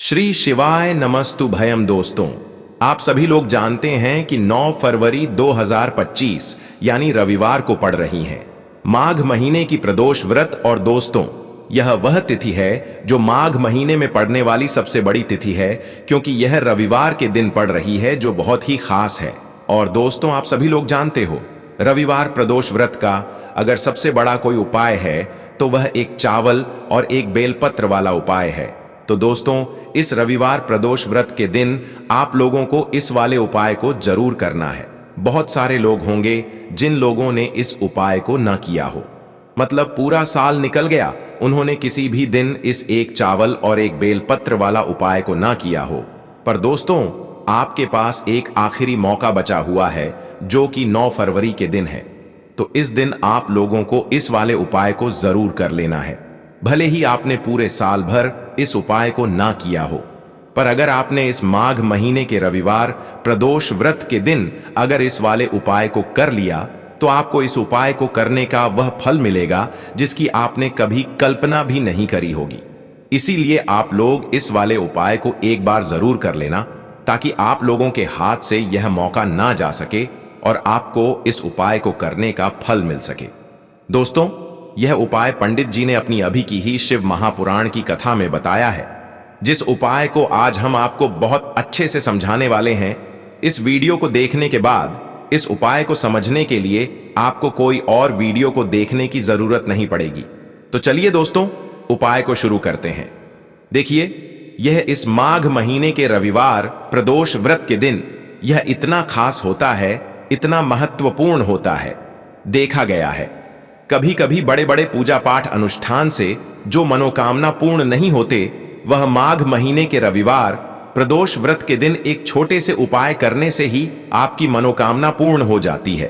श्री शिवाय नमस्तु भयम। दोस्तों, आप सभी लोग जानते हैं कि 9 फरवरी 2025 यानी रविवार को पड़ रही है माघ महीने की प्रदोष व्रत। और दोस्तों, यह वह तिथि है जो माघ महीने में पड़ने वाली सबसे बड़ी तिथि है, क्योंकि यह रविवार के दिन पड़ रही है, जो बहुत ही खास है। और दोस्तों, आप सभी लोग जानते हो, रविवार प्रदोष व्रत का अगर सबसे बड़ा कोई उपाय है तो वह एक चावल और एक बेलपत्र वाला उपाय है। तो दोस्तों, इस रविवार प्रदोष व्रत के दिन आप लोगों को इस वाले उपाय को जरूर करना है। बहुत सारे लोग होंगे जिन लोगों ने इस उपाय को न किया हो, मतलब पूरा साल निकल गया, उन्होंने किसी भी दिन इस एक चावल और एक बेलपत्र वाला उपाय को न किया हो। पर दोस्तों, आपके पास एक आखिरी मौका बचा हुआ है, जो कि 9 फरवरी के दिन है। तो इस दिन आप लोगों को इस वाले उपाय को जरूर कर लेना है। भले ही आपने पूरे साल भर इस उपाय को ना किया हो, पर अगर आपने इस माघ महीने के रविवार प्रदोष व्रत के दिन अगर इस वाले उपाय को कर लिया, तो आपको इस उपाय को करने का वह फल मिलेगा जिसकी आपने कभी कल्पना भी नहीं करी होगी। इसीलिए आप लोग इस वाले उपाय को एक बार जरूर कर लेना, ताकि आप लोगों के हाथ से यह मौका ना जा सके और आपको इस उपाय को करने का फल मिल सके। दोस्तों, यह उपाय पंडित जी ने अपनी अभी की ही शिव महापुराण की कथा में बताया है, जिस उपाय को आज हम आपको बहुत अच्छे से समझाने वाले हैं। इस वीडियो को देखने के बाद इस उपाय को समझने के लिए आपको कोई और वीडियो को देखने की जरूरत नहीं पड़ेगी। तो चलिए दोस्तों, उपाय को शुरू करते हैं। देखिए, यह इस माघ महीने के रविवार प्रदोष व्रत के दिन यह इतना खास होता है, इतना महत्वपूर्ण होता है। देखा गया है, कभी कभी बड़े बड़े पूजा पाठ अनुष्ठान से जो मनोकामना पूर्ण नहीं होते, वह माघ महीने के रविवार प्रदोष व्रत के दिन एक छोटे से उपाय करने से ही आपकी मनोकामना पूर्ण हो जाती है।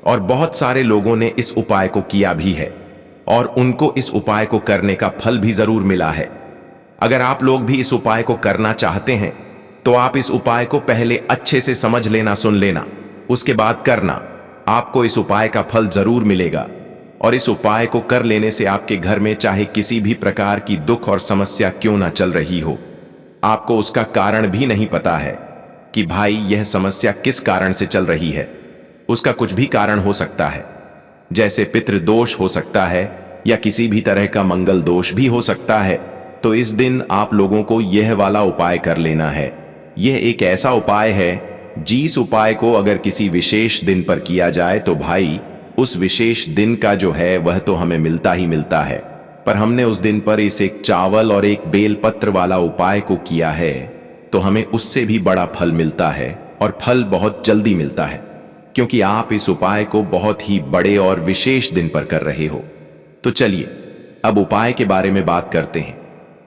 और बहुत सारे लोगों ने इस उपाय को किया भी है और उनको इस उपाय को करने का फल भी जरूर मिला है। अगर आप लोग भी इस उपाय को करना चाहते हैं, तो आप इस उपाय को पहले अच्छे से समझ लेना, सुन लेना, उसके बाद करना। आपको इस उपाय का फल जरूर मिलेगा। और इस उपाय को कर लेने से आपके घर में चाहे किसी भी प्रकार की दुख और समस्या क्यों ना चल रही हो, आपको उसका कारण भी नहीं पता है कि भाई यह समस्या किस कारण से चल रही है। उसका कुछ भी कारण हो सकता है, जैसे पितृदोष हो सकता है या किसी भी तरह का मंगल दोष भी हो सकता है। तो इस दिन आप लोगों को यह वाला उपाय कर लेना है। यह एक ऐसा उपाय है, जिस उपाय को अगर किसी विशेष दिन पर किया जाए तो भाई उस विशेष दिन का जो है वह तो हमें मिलता ही मिलता है। पर हमने उस दिन पर इस एक चावल और एक बेलपत्र वाला उपाय को किया है, तो हमें उससे भी बड़ा फल मिलता है, और फल बहुत जल्दी मिलता है, क्योंकि आप इस उपाय को बहुत ही बड़े और विशेष दिन पर कर रहे हो। तो चलिए अब उपाय के बारे में बात करते हैं।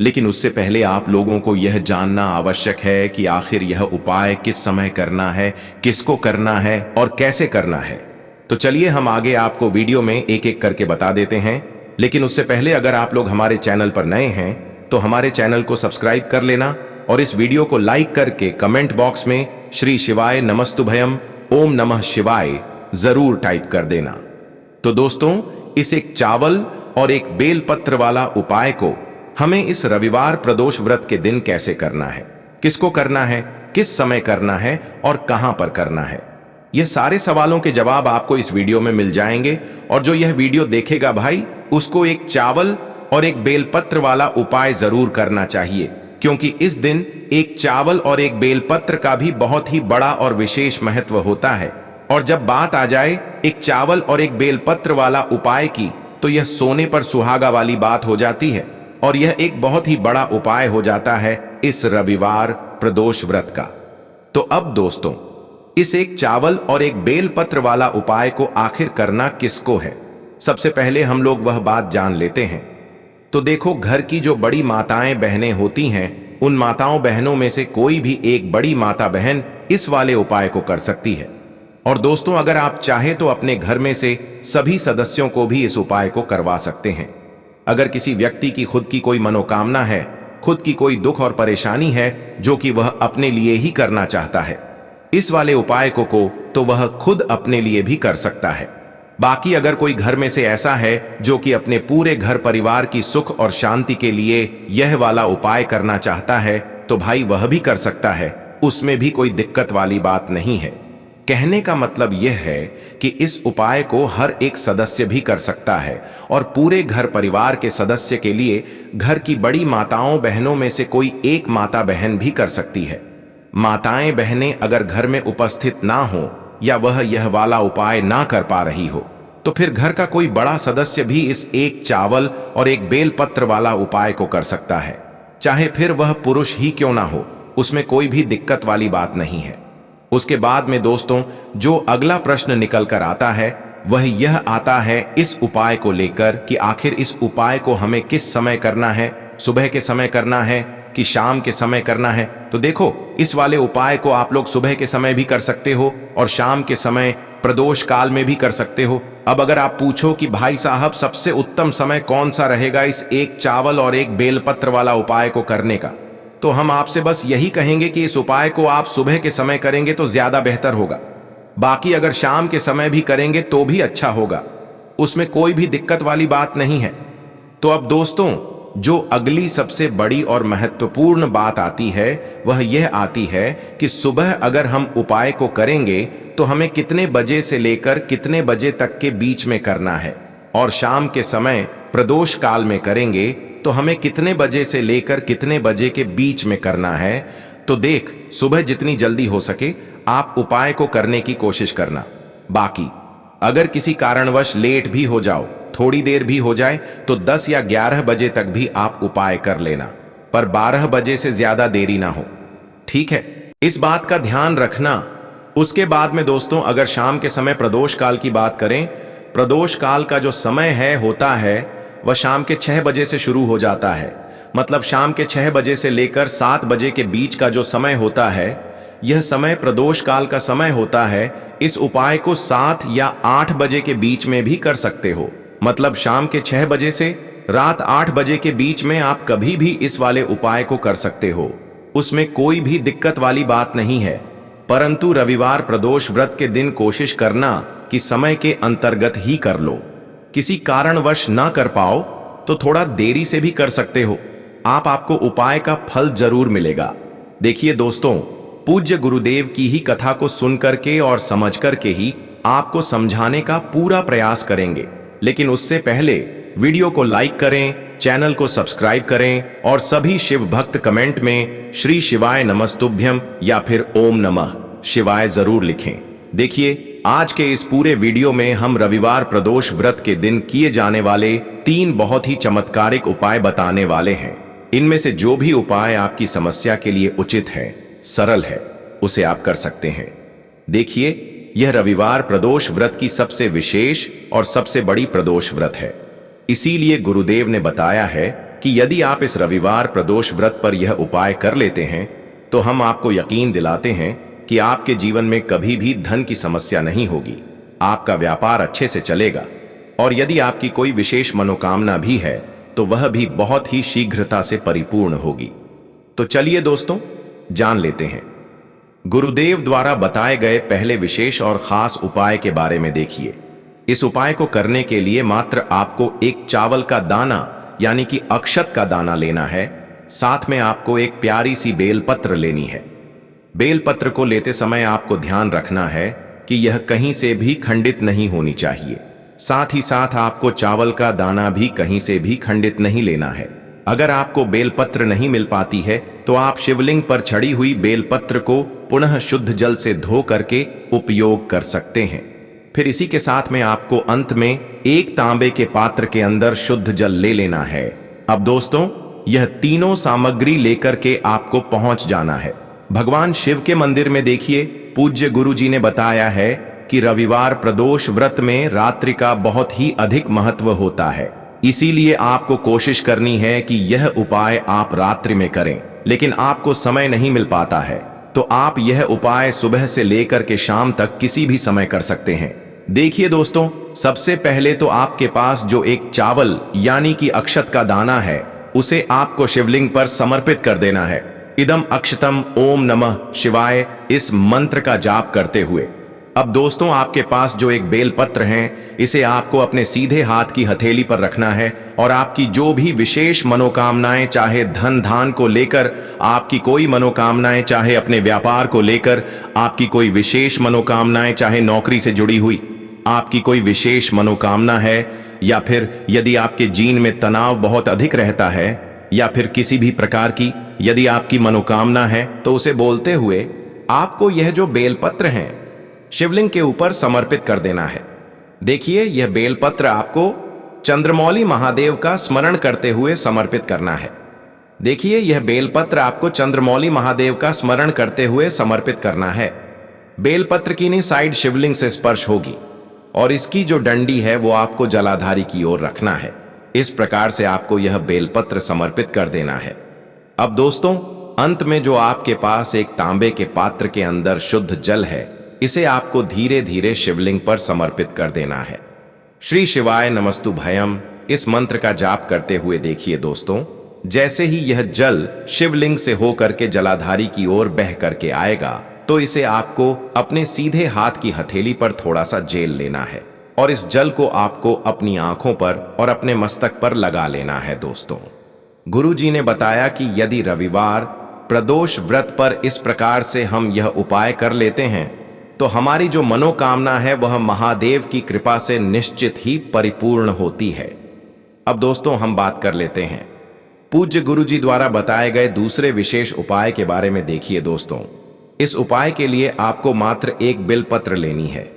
लेकिन उससे पहले आप लोगों को यह जानना आवश्यक है कि आखिर यह उपाय किस समय करना है, किसको करना है और कैसे करना है। तो चलिए हम आगे आपको वीडियो में एक एक करके बता देते हैं। लेकिन उससे पहले अगर आप लोग हमारे चैनल पर नए हैं, तो हमारे चैनल को सब्सक्राइब कर लेना और इस वीडियो को लाइक करके कमेंट बॉक्स में श्री शिवाय नमस्तु भयम, ओम नमः शिवाय जरूर टाइप कर देना। तो दोस्तों, इस एक चावल और एक बेलपत्र वाला उपाय को हमें इस रविवार प्रदोष व्रत के दिन कैसे करना है, किसको करना है, किस समय करना है और कहां पर करना है, यह सारे सवालों के जवाब आपको इस वीडियो में मिल जाएंगे। और जो यह वीडियो देखेगा भाई, उसको एक चावल और एक बेलपत्र वाला उपाय जरूर करना चाहिए, क्योंकि इस दिन एक चावल और एक बेलपत्र का भी बहुत ही बड़ा और विशेष महत्व होता है। और जब बात आ जाए एक चावल और एक बेलपत्र वाला उपाय की, तो यह सोने पर सुहागा वाली बात हो जाती है, और यह एक बहुत ही बड़ा उपाय हो जाता है इस रविवार प्रदोष व्रत का। तो अब दोस्तों, इस एक चावल और एक बेलपत्र वाला उपाय को आखिर करना किसको है, सबसे पहले हम लोग वह बात जान लेते हैं। तो देखो, घर की जो बड़ी माताएं बहनें होती हैं, उन माताओं बहनों में से कोई भी एक बड़ी माता बहन इस वाले उपाय को कर सकती है। और दोस्तों, अगर आप चाहे तो अपने घर में से सभी सदस्यों को भी इस उपाय को करवा सकते हैं। अगर किसी व्यक्ति की खुद की कोई मनोकामना है, खुद की कोई दुख और परेशानी है जो कि वह अपने लिए ही करना चाहता है, इस वाले उपाय को तो वह खुद अपने लिए भी कर सकता है। बाकी अगर कोई घर में से ऐसा है जो कि अपने पूरे घर परिवार की सुख और शांति के लिए यह वाला उपाय करना चाहता है, तो भाई वह भी कर सकता है, उसमें भी कोई दिक्कत वाली बात नहीं है। कहने का मतलब यह है कि इस उपाय को हर एक सदस्य भी कर सकता है और पूरे घर परिवार के सदस्य के लिए घर की बड़ी माताओं बहनों में से कोई एक माता बहन भी कर सकती है। माताएं बहनें अगर घर में उपस्थित ना हो या वह यह वाला उपाय ना कर पा रही हो तो फिर घर का कोई बड़ा सदस्य भी इस एक चावल और एक बेलपत्र वाला उपाय को कर सकता है, चाहे फिर वह पुरुष ही क्यों ना हो, उसमें कोई भी दिक्कत वाली बात नहीं है। उसके बाद में दोस्तों जो अगला प्रश्न निकल कर आता है वह यह आता है इस उपाय को लेकर कि आखिर इस उपाय को हमें किस समय करना है, सुबह के समय करना है कि शाम के समय करना है। तो देखो, इस वाले उपाय को आप लोग सुबह के समय भी कर सकते हो और शाम के समय प्रदोष काल में भी कर सकते हो। अब अगर आप पूछो कि भाई साहब सबसे उत्तम समय कौन सा रहेगा इस एक चावल और एक बेलपत्र वाला उपाय को करने का, तो हम आपसे बस यही कहेंगे कि इस उपाय को आप सुबह के समय करेंगे तो ज्यादा बेहतर होगा। बाकी अगर शाम के समय भी करेंगे तो भी अच्छा होगा, उसमें कोई भी दिक्कत वाली बात नहीं है। तो अब दोस्तों जो अगली सबसे बड़ी और महत्वपूर्ण बात आती है वह यह आती है कि सुबह अगर हम उपाय को करेंगे तो हमें कितने बजे से लेकर कितने बजे तक के बीच में करना है, और शाम के समय प्रदोष काल में करेंगे तो हमें कितने बजे से लेकर कितने बजे के बीच में करना है। तो देख, सुबह जितनी जल्दी हो सके आप उपाय को करने की कोशिश करना। बाकी अगर किसी कारणवश लेट भी हो जाओ, थोड़ी देर भी हो जाए, तो 10 या 11 बजे तक भी आप उपाय कर लेना, पर 12 बजे से ज्यादा देरी ना हो, ठीक है? इस बात का ध्यान रखना। उसके बाद में दोस्तों अगर शाम के समय प्रदोष काल की बात करें, प्रदोष काल का जो समय होता है वह शाम के 6 बजे से शुरू हो जाता है। मतलब शाम के 6 बजे से लेकर 7 बजे के बीच का जो समय होता है यह समय प्रदोष काल का समय होता है। इस उपाय को 7 या 8 बजे के बीच में भी कर सकते हो। मतलब शाम के 6 बजे से रात 8 बजे के बीच में आप कभी भी इस वाले उपाय को कर सकते हो, उसमें कोई भी दिक्कत वाली बात नहीं है। परंतु रविवार प्रदोष व्रत के दिन कोशिश करना कि समय के अंतर्गत ही कर लो। किसी कारणवश ना कर पाओ तो थोड़ा देरी से भी कर सकते हो, आपको उपाय का फल जरूर मिलेगा। देखिए दोस्तों, पूज्य गुरुदेव की ही कथा को सुन करके और समझ करके ही आपको समझाने का पूरा प्रयास करेंगे, लेकिन उससे पहले वीडियो को लाइक करें, चैनल को सब्सक्राइब करें और सभी शिव भक्त कमेंट में श्री शिवाय नमस्तुभ्यम या फिर ओम नमः शिवाय जरूर लिखें। देखिए, आज के इस पूरे वीडियो में हम रविवार प्रदोष व्रत के दिन किए जाने वाले 3 बहुत ही चमत्कारिक उपाय बताने वाले हैं। इनमें से जो भी उपाय आपकी समस्या के लिए उचित है, सरल है, उसे आप कर सकते हैं। देखिए, यह रविवार प्रदोष व्रत की सबसे विशेष और सबसे बड़ी प्रदोष व्रत है। इसीलिए गुरुदेव ने बताया है कि यदि आप इस रविवार प्रदोष व्रत पर यह उपाय कर लेते हैं तो हम आपको यकीन दिलाते हैं कि आपके जीवन में कभी भी धन की समस्या नहीं होगी, आपका व्यापार अच्छे से चलेगा, और यदि आपकी कोई विशेष मनोकामना भी है तो वह भी बहुत ही शीघ्रता से परिपूर्ण होगी। तो चलिए दोस्तों, जान लेते हैं गुरुदेव द्वारा बताए गए पहले विशेष और खास उपाय के बारे में। देखिए, इस उपाय को करने के लिए मात्र आपको एक चावल का दाना यानी कि अक्षत का दाना लेना है। साथ में आपको एक प्यारी सी बेलपत्र लेनी है। बेलपत्र को लेते समय आपको ध्यान रखना है कि यह कहीं से भी खंडित नहीं होनी चाहिए। साथ ही साथ आपको चावल का दाना भी कहीं से भी खंडित नहीं लेना है। अगर आपको बेलपत्र नहीं मिल पाती है तो आप शिवलिंग पर चढ़ी हुई बेलपत्र को पुनः शुद्ध जल से धो करके उपयोग कर सकते हैं। फिर इसी के साथ में आपको अंत में एक तांबे के पात्र के अंदर शुद्ध जल ले लेना है। अब दोस्तों, यह तीनों सामग्री लेकर के आपको पहुंच जाना है भगवान शिव के मंदिर में। देखिए, पूज्य गुरु जी ने बताया है कि रविवार प्रदोष व्रत में रात्रि का बहुत ही अधिक महत्व होता है। इसीलिए आपको कोशिश करनी है कि यह उपाय आप रात्रि में करें, लेकिन आपको समय नहीं मिल पाता है तो आप यह उपाय सुबह से लेकर के शाम तक किसी भी समय कर सकते हैं। देखिए दोस्तों, सबसे पहले तो आपके पास जो एक चावल यानी कि अक्षत का दाना है उसे आपको शिवलिंग पर समर्पित कर देना है। इदम अक्षतम ओम नमः शिवाय इस मंत्र का जाप करते हुए अब दोस्तों, आपके पास जो एक बेलपत्र है, इसे आपको अपने सीधे हाथ की हथेली पर रखना है और आपकी जो भी विशेष मनोकामनाएं, चाहे धन धान को लेकर आपकी कोई मनोकामनाएं, चाहे अपने व्यापार को लेकर आपकी कोई विशेष मनोकामनाएं, चाहे नौकरी से जुड़ी हुई आपकी कोई विशेष मनोकामना है, या फिर यदि आपके जीवन में तनाव बहुत अधिक रहता है, या फिर किसी भी प्रकार की यदि आपकी मनोकामना है, तो उसे बोलते हुए आपको यह जो बेलपत्र है शिवलिंग के ऊपर समर्पित कर देना है। देखिए, यह बेलपत्र आपको चंद्रमौली महादेव का स्मरण करते हुए समर्पित करना है। देखिए, यह बेलपत्र आपको चंद्रमौली महादेव का स्मरण करते हुए समर्पित करना है। बेलपत्र की साइड शिवलिंग से स्पर्श होगी और इसकी जो डंडी है वो आपको जलाधारी की ओर रखना है। इस प्रकार से आपको यह बेलपत्र समर्पित कर देना है। अब दोस्तों, अंत में जो आपके पास एक तांबे के पात्र के अंदर शुद्ध जल है, इसे आपको धीरे धीरे शिवलिंग पर समर्पित कर देना है। श्री शिवाय नमस्तुभयम इस मंत्र का जाप करते हुए देखिए दोस्तों, जैसे ही यह जल शिवलिंग से होकर के जलाधारी की ओर बह करके आएगा, तो इसे आपको अपने सीधे हाथ की हथेली पर थोड़ा सा जेल लेना है और इस जल को आपको अपनी आंखों पर और अपने मस्तक पर लगा लेना है। दोस्तों, गुरु जी ने बताया कि यदि रविवार प्रदोष व्रत पर इस प्रकार से हम यह उपाय कर लेते हैं, तो हमारी जो मनोकामना है वह महादेव की कृपा से निश्चित ही परिपूर्ण होती है। अब दोस्तों, हम बात कर लेते हैं पूज्य गुरु जी द्वारा बताए गए दूसरे विशेष उपाय के बारे में। देखिए दोस्तों, इस उपाय के लिए आपको मात्र एक बिलपत्र लेनी है।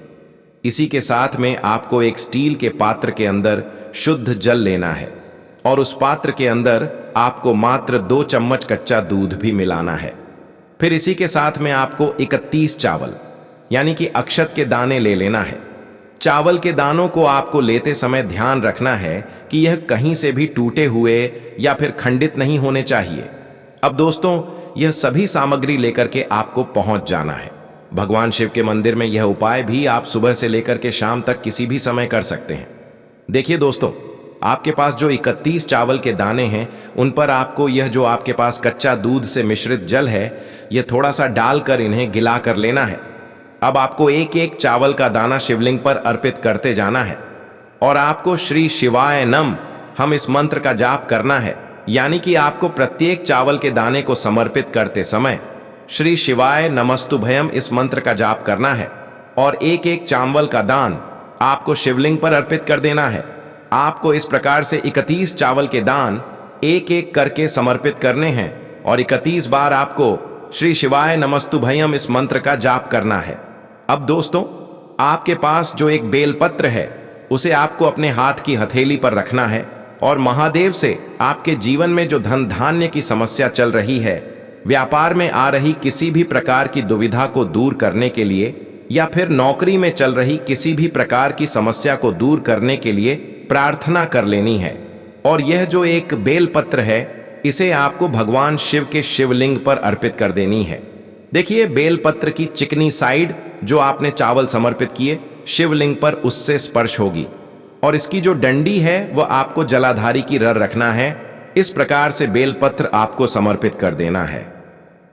इसी के साथ में आपको एक स्टील के पात्र के अंदर शुद्ध जल लेना है और उस पात्र के अंदर आपको मात्र 2 चम्मच कच्चा दूध भी मिलाना है। फिर इसी के साथ में आपको 31 चावल यानी कि अक्षत के दाने ले लेना है। चावल के दानों को आपको लेते समय ध्यान रखना है कि यह कहीं से भी टूटे हुए या फिर खंडित नहीं होने चाहिए। अब दोस्तों, यह सभी सामग्री लेकर के आपको पहुंच जाना है। भगवान शिव के मंदिर में यह उपाय भी आप सुबह से लेकर के शाम तक किसी भी समय कर सकते हैं। देखिए दोस्तों, आपके पास जो 31 चावल के दाने हैं, उन पर आपको यह जो आपके पास कच्चा दूध से मिश्रित जल है, यह थोड़ा सा डालकर इन्हें गिला कर लेना है। अब आपको एक एक चावल का दाना शिवलिंग पर अर्पित करते जाना है और आपको श्री शिवाय नम हम इस मंत्र का जाप करना है। यानी कि आपको प्रत्येक चावल के दाने को समर्पित करते समय श्री शिवाय नमस्तुभयम इस मंत्र का जाप करना है और एक एक चावल का दान आपको शिवलिंग पर अर्पित कर देना है। आपको इस प्रकार से 31 चावल के दान एक एक करके समर्पित करने हैं और 31 बार आपको श्री शिवाय नमस्तुभयम इस मंत्र का जाप करना है। अब दोस्तों, आपके पास जो एक बेलपत्र है, उसे आपको अपने हाथ की हथेली पर रखना है और महादेव से आपके जीवन में जो धन धान्य की समस्या चल रही है, व्यापार में आ रही किसी भी प्रकार की दुविधा को दूर करने के लिए, या फिर नौकरी में चल रही किसी भी प्रकार की समस्या को दूर करने के लिए प्रार्थना कर लेनी है। और यह जो एक बेलपत्र है, इसे आपको भगवान शिव के शिवलिंग पर अर्पित कर देनी है। देखिए, बेलपत्र की चिकनी साइड जो आपने चावल समर्पित किए शिवलिंग पर, उससे स्पर्श होगी और इसकी जो डंडी है वह आपको जलाधारी की रर रखना है। इस प्रकार से बेलपत्र आपको समर्पित कर देना है।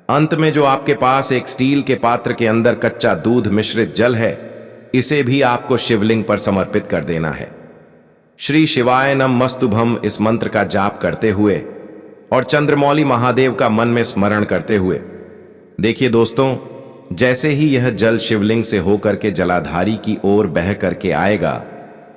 अंत में जो आपके पास एक स्टील के पात्र के अंदर कच्चा दूध मिश्रित जल है, इसे भी आपको शिवलिंग पर समर्पित कर देना है। श्री शिवाय नमस्तुभम इस मंत्र का जाप करते हुए और चंद्रमौली महादेव का मन में स्मरण करते हुए देखिए दोस्तों, जैसे ही यह जल शिवलिंग से होकर के जलाधारी की ओर बह करके आएगा,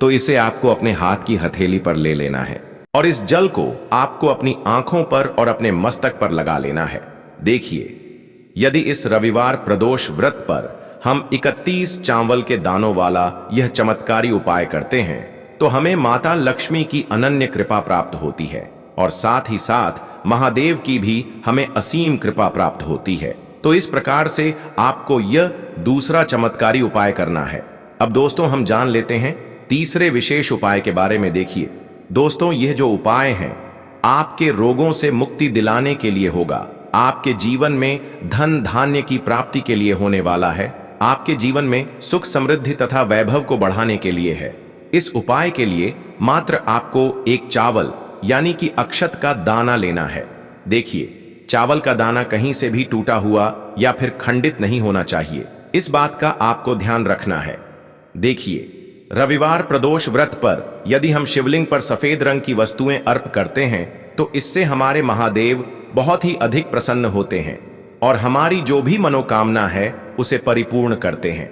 तो इसे आपको अपने हाथ की हथेली पर ले लेना है और इस जल को आपको अपनी आंखों पर और अपने मस्तक पर लगा लेना है। देखिए, यदि इस रविवार प्रदोष व्रत पर हम 31 चावल के दानों वाला यह चमत्कारी उपाय करते हैं, तो हमें माता लक्ष्मी की अनन्य कृपा प्राप्त होती है और साथ ही साथ महादेव की भी हमें असीम कृपा प्राप्त होती है। तो इस प्रकार से आपको यह दूसरा चमत्कारी उपाय करना है। अब दोस्तों, हम जान लेते हैं तीसरे विशेष उपाय के बारे में। देखिए दोस्तों, यह जो उपाय है आपके रोगों से मुक्ति दिलाने के लिए होगा, आपके जीवन में धन धान्य की प्राप्ति के लिए होने वाला है, आपके जीवन में सुख समृद्धि तथा वैभव को बढ़ाने के लिए है। इस उपाय के लिए मात्र आपको एक चावल यानी कि अक्षत का दाना लेना है। देखिए, चावल का दाना कहीं से भी टूटा हुआ या फिर खंडित नहीं होना चाहिए। इस बात का आपको ध्यान रखना है। देखिए, रविवार प्रदोष व्रत पर यदि हम शिवलिंग पर सफेद रंग की वस्तुएं अर्प करते हैं तो इससे हमारे महादेव बहुत ही अधिक प्रसन्न होते हैं और हमारी जो भी मनोकामना है उसे परिपूर्ण करते हैं।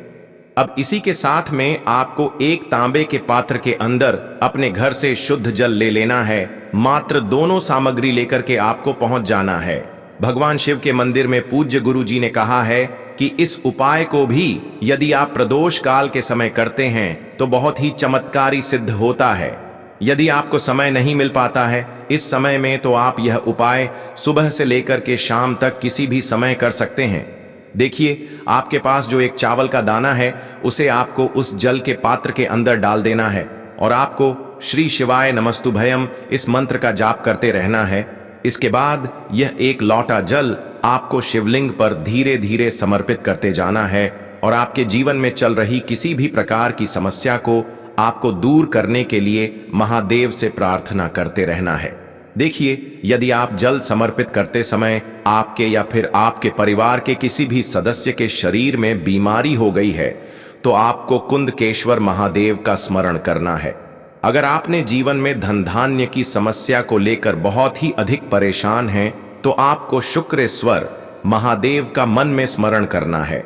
अब इसी के साथ में आपको एक तांबे के पात्र के अंदर अपने घर से शुद्ध जल ले लेना है। मात्र दोनों सामग्री लेकर के आपको पहुंच जाना है। भगवान शिव के मंदिर में पूज्य गुरु जी ने कहा है कि इस उपाय को भी यदि आप प्रदोष काल के समय करते हैं तो बहुत ही चमत्कारी सिद्ध होता है। यदि आपको समय नहीं मिल पाता है इस समय में तो आप यह उपाय सुबह से लेकर के शाम तक किसी भी समय कर सकते हैं। देखिए, आपके पास जो एक चावल का दाना है उसे आपको उस जल के पात्र के अंदर डाल देना है और आपको श्री शिवाय नमस्तुभयम इस मंत्र का जाप करते रहना है। इसके बाद यह एक लौटा जल आपको शिवलिंग पर धीरे धीरे समर्पित करते जाना है और आपके जीवन में चल रही किसी भी प्रकार की समस्या को आपको दूर करने के लिए महादेव से प्रार्थना करते रहना है। देखिए, यदि आप जल समर्पित करते समय आपके या फिर आपके परिवार के किसी भी सदस्य के शरीर में बीमारी हो गई है तो आपको कुंदकेश्वर महादेव का स्मरण करना है। अगर आपने जीवन में धन धान्य की समस्या को लेकर बहुत ही अधिक परेशान हैं तो आपको शुक्रेश्वर महादेव का मन में स्मरण करना है।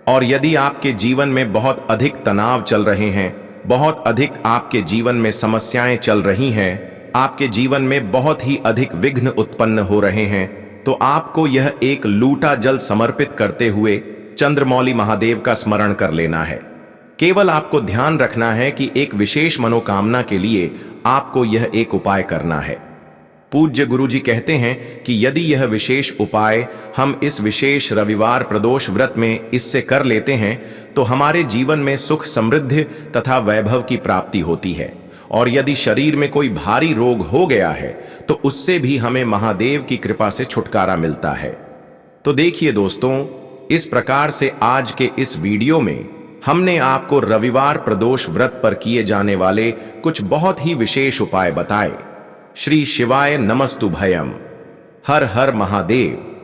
और यदि आपके जीवन में बहुत अधिक तनाव चल रहे हैं, बहुत अधिक आपके जीवन में समस्याएं चल रही हैं, आपके जीवन में बहुत ही अधिक विघ्न उत्पन्न हो रहे हैं, तो आपको यह एक लूटा जल समर्पित करते हुए चंद्रमौली महादेव का स्मरण कर लेना है। केवल आपको ध्यान रखना है कि एक विशेष मनोकामना के लिए आपको यह एक उपाय करना है। पूज्य गुरुजी कहते हैं कि यदि यह विशेष उपाय हम इस विशेष रविवार प्रदोष व्रत में इससे कर लेते हैं तो हमारे जीवन में सुख समृद्धि तथा वैभव की प्राप्ति होती है। और यदि शरीर में कोई भारी रोग हो गया है तो उससे भी हमें महादेव की कृपा से छुटकारा मिलता है। तो देखिए दोस्तों, इस प्रकार से आज के इस वीडियो में हमने आपको रविवार प्रदोष व्रत पर किए जाने वाले कुछ बहुत ही विशेष उपाय बताए। श्री शिवाय नमस्तुभयम। हर हर महादेव।